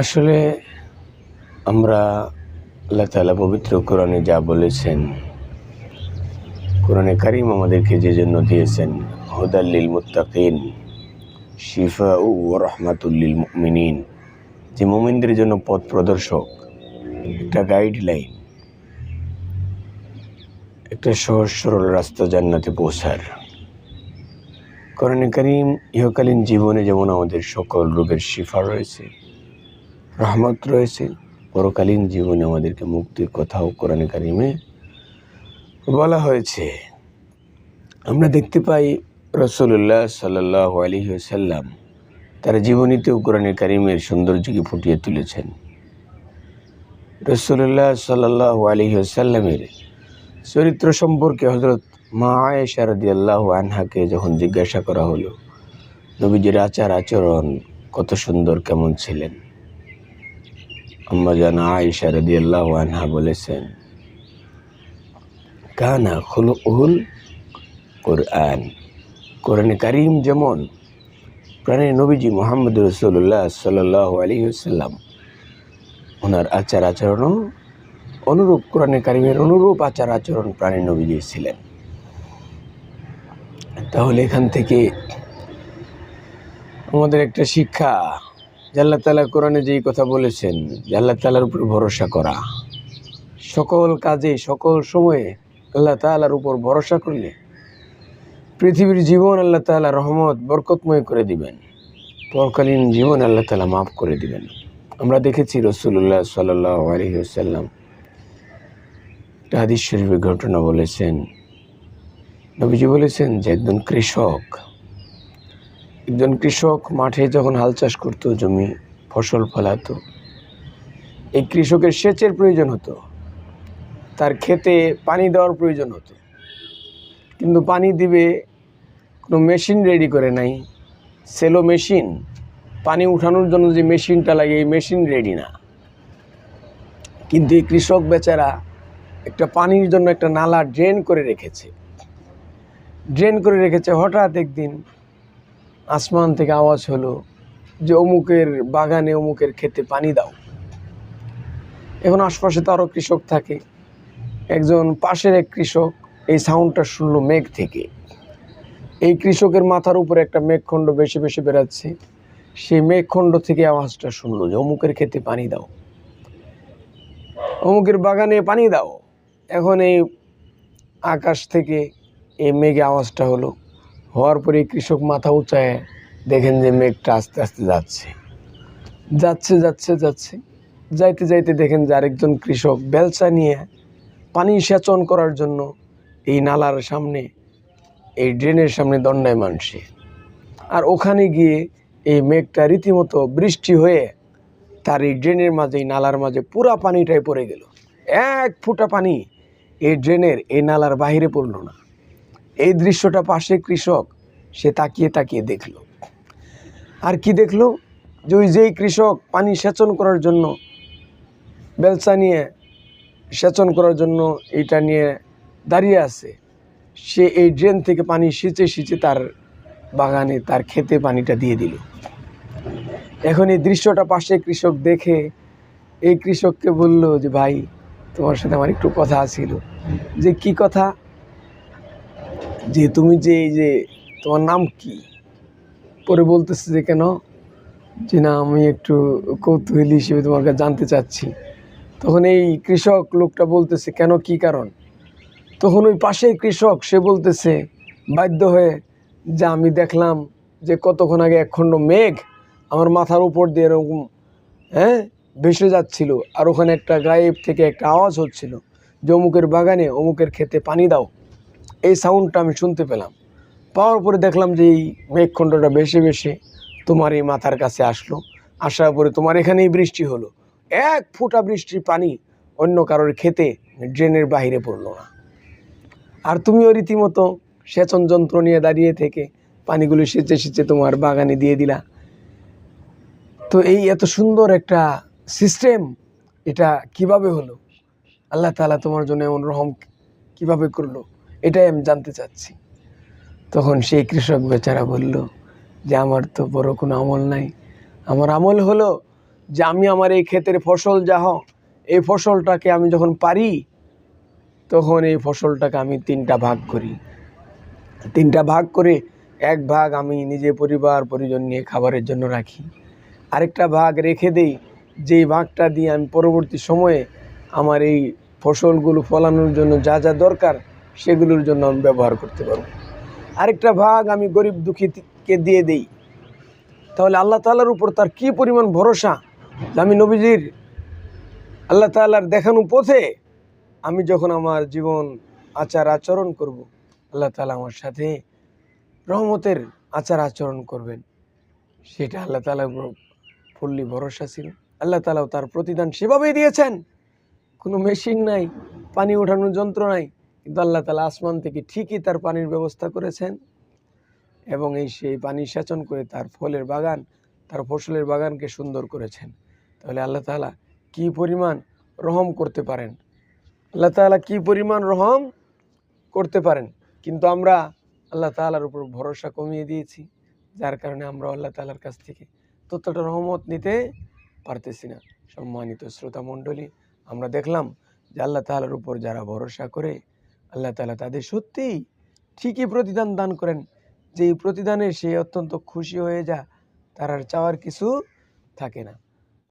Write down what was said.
আসলে আমরা আল্লাহ তাআলা পবিত্র কোরআনে যা বলেছেন, কোরআনে কারীম আমাদেরকে যে জন্য দিয়েছেন, হুদাল লিল মুত্তাকিন শিফাউ ওয়া রাহমাতুল লিল মুমিনিন, যে মুমিনদের জন্য পথ প্রদর্শক, একটা গাইডলাইন, একটা সহজ সরল রাস্তা জান্নাতে পৌঁছার। কোরআনে কারীম ইহকালীন জীবনে যেমন আমাদের সকল রোগের শিফা রয়েছে, রহমত রয়েছে, পরকালীন জীবনে আমাদেরকে মুক্তির কথাও কোরআনে কারীমে বলা হয়েছে। আমরা দেখতে পাই রাসূলুল্লাহ সাল্লাল্লাহু আলাইহি ওয়াসাল্লাম তার জীবনীতেও কোরআনে কারীমের সৌন্দর্যকে ফুটিয়ে তুলেছেন। রাসূলুল্লাহ সাল্লাল্লাহু আলাইহি ওয়াসাল্লামের চরিত্র সম্পর্কে হযরত মা আয়েশা রাদিয়াল্লাহু আনহাকে যখন জিজ্ঞাসা করা হলো, নবীজির আচার আচরণ কত সুন্দর, কেমন ছিলেন, আম্মা জান আয়েশা রাদিয়াল্লাহু আনহা বলেছেন, কানা খুলুকুল কোরআন, কোরআনে কারীম যেমন প্রাণের নবীজি মুহাম্মদ রাসূলুল্লাহ সাল্লাল্লাহু আলাইহি ওয়াসাল্লাম ওনার আচার আচরণও অনুরূপ, কোরআনে কারীমের অনুরূপ আচার আচরণ প্রাণের নবীজি ছিলেন। তাহলে এখান থেকে আমাদের একটা শিক্ষা, যে আল্লাহ তাআলা কোরআনে যেই কথা বলেছেন, যে আল্লাহ তাআলার উপর ভরসা করা, সকল কাজে সকল সময়ে আল্লাহ তাআলার উপর ভরসা করলে পৃথিবীর জীবন আল্লাহ তাআলা রহমত বরকতময় করে দিবেন, পরকালীন জীবন আল্লাহ তাআলা মাফ করে দিবেন। আমরা দেখেছি রাসূলুল্লাহ সাল্লাল্লাহু আলাইহি ওয়াসাল্লাম একটা হাদিস শরীফের ঘটনা বলেছেন। নবীজি বলেছেন যে একজন কৃষক মাঠে যখন হাল চাষ করতো, জমি ফসল ফলাতো, এই কৃষকের সেচের প্রয়োজন হতো, তার ক্ষেতে পানি দেওয়ার প্রয়োজন হতো, কিন্তু পানি দিবে কোনো মেশিন রেডি করে নাই, সেলো মেশিন, পানি উঠানোর জন্য যে মেশিনটা লাগে এই মেশিন রেডি না। কিন্তু এই কৃষক বেচারা একটা পানির জন্য একটা নালা ড্রেন করে রেখেছে। হঠাৎ একদিন আসমান থেকে আওয়াজ হলো যে অমুকের বাগানে অমুকের ক্ষেতে পানি দাও। এখন আশপাশে তো আরও কৃষক থাকে। একজন পাশের এক কৃষক এই সাউন্ডটা শুনলো মেঘ থেকে। এই কৃষকের মাথার উপরে একটা মেঘখণ্ড বেশি বেশি বেরাচ্ছে। সেই মেঘখণ্ড থেকে আওয়াজটা শুনলো যে অমুকের ক্ষেতে পানি দাও, অমুকের বাগানে পানি দাও। এখন এই আকাশ থেকে এই মেঘে আওয়াজটা হওয়ার পরে কৃষক মাথা উঁচায় দেখেন যে মেঘটা আস্তে আস্তে যাইতে দেখেন যে আরেকজন কৃষক বেলচা নিয়ে পানি সেচন করার জন্য এই নালার সামনে, এই ড্রেনের সামনে দণ্ডায়মান সে। আর ওখানে গিয়ে এই মেঘটা রীতিমতো বৃষ্টি হয়ে তার এই ড্রেনের মাঝে, এই নালার মাঝে পুরা পানিটাই পড়ে গেল। এক ফোঁটা পানি এই ড্রেনের, এই নালার বাহিরে পড়ল না। এই দৃশ্যটা পাশে কৃষক সে তাকিয়ে দেখলো। আর কি দেখলো, যে ওই যেই কৃষক পানি সেচন করার জন্য, বেলচা নিয়ে সেচন করার জন্য এইটা নিয়ে দাঁড়িয়ে আছে, সে এই ড্রেন থেকে পানি সিঁচে তার বাগানে, তার ক্ষেতে পানিটা দিয়ে দিল। এখন এই দৃশ্যটা পাশে কৃষক দেখে এই কৃষককে বলল যে, ভাই, তোমার সাথে আমার একটু কথা ছিল। যে কি কথা? যে তুমি যে এই যে তোমার নাম কি? পরে বলতেছে যে, কেন? যে না, আমি একটু কৌতূহলী হিসেবে তোমার কাছে জানতে চাচ্ছি। তখন এই কৃষক লোকটা বলতেছে, কেন, কি কারণ? তখন ওই পাশেই কৃষক সে বলতেছে বাধ্য হয়ে, যে আমি দেখলাম যে কতক্ষণ আগে একখণ্ড মেঘ আমার মাথার উপর দিয়ে এরকম ভেসে যাচ্ছিল, আর ওখানে একটা গায়েব থেকে একটা আওয়াজ হচ্ছিল যে অমুকের বাগানে অমুকের ক্ষেতে পানি দাও। এই সাউন্ডটা আমি শুনতে পেলাম। পাওয়ার পরে দেখলাম যে এই মেঘখণ্ডটা ভেসে তোমার এই মাথার কাছে আসলো। আসার পরে তোমার এখানেই বৃষ্টি হলো। এক ফোঁটা বৃষ্টির পানি অন্য কারোর ক্ষেতে ড্রেনের বাহিরে পড়লো না। আর তুমিও রীতিমতো সেচন যন্ত্র নিয়ে দাঁড়িয়ে থেকে পানিগুলো সেচে তোমার বাগানে দিয়ে দিলা। তো এই এত সুন্দর একটা সিস্টেম, এটা কিভাবে হলো? আল্লাহ তাআলা তোমার জন্য এমন রহম কিভাবে করলো? এটাই আমি জানতে চাচ্ছি। তখন সেই কৃষক বেচারা বলল যে, আমার তো বড় কোনো আমল নাই। আমার আমল হলো যে আমি আমার এই ক্ষেতের ফসল এই ফসলটাকে আমি যখন পারি তখন এই ফসলটাকে আমি 3টা ভাগ করি। 3টা ভাগ করে এক ভাগ আমি নিজে পরিবার পরিজন নিয়ে খাবারের জন্য রাখি, আরেকটা ভাগ রেখে দেই, যেই ভাগটা দিয়ে আমি পরবর্তী সময়ে আমার এই ফসলগুলো ফলানোর জন্য যা যা দরকার সেগুলোর জন্য আমি ব্যবহার করতে পারবো। আরেকটা ভাগ আমি গরিব দুঃখীকে দিয়ে দেই। তাহলে আল্লাহ তাআলার উপর তার কি পরিমাণ ভরসা, যে আমি নবীজির আল্লাহ তাআলার দেখানো পথে আমি যখন আমার জীবন আচার আচরণ করব, আল্লাহ তাআলা আমার সাথে রহমতের আচার আচরণ করবেন। সেটা আল্লাহ তাআলার উপর ফুল্লি ভরসা ছিল। আল্লাহ তাআলাও তার প্রতিদান সেভাবেই দিয়েছেন। কোনো মেশিন নাই, পানি ওঠানোর যন্ত্র নাই, কিন্তু আল্লাহ তাআলা আসমান থেকে ঠিকই তার পানির ব্যবস্থা করেছেন এবং সেই পানি সেচন করে তার তার ফসলের বাগানকে সুন্দর করেছেন। তাহলে আল্লাহ তাআলা কি পরিমাণ রহম করতে পারেন, আল্লাহ তাআলা কি পরিমাণ রহম করতে পারেন। কিন্তু আমরা আল্লাহ তাআলার উপর ভরসা কমিয়ে দিয়েছি, যার কারণে আমরা আল্লাহ তাআলার কাছ থেকে ততটা রহমত নিতে পারতেছি না। সম্মানিত শ্রোতা মণ্ডলী, আমরা দেখলাম যে আল্লাহ তাআলার উপর যারা ভরসা করে আল্লাহ তাআলা তাদের সত্যিই ঠিকই প্রতিদান দান করেন, যেই প্রতিদানে সে অত্যন্ত খুশি হয়ে যায়, তার আর চাওয়ার কিছু থাকে না।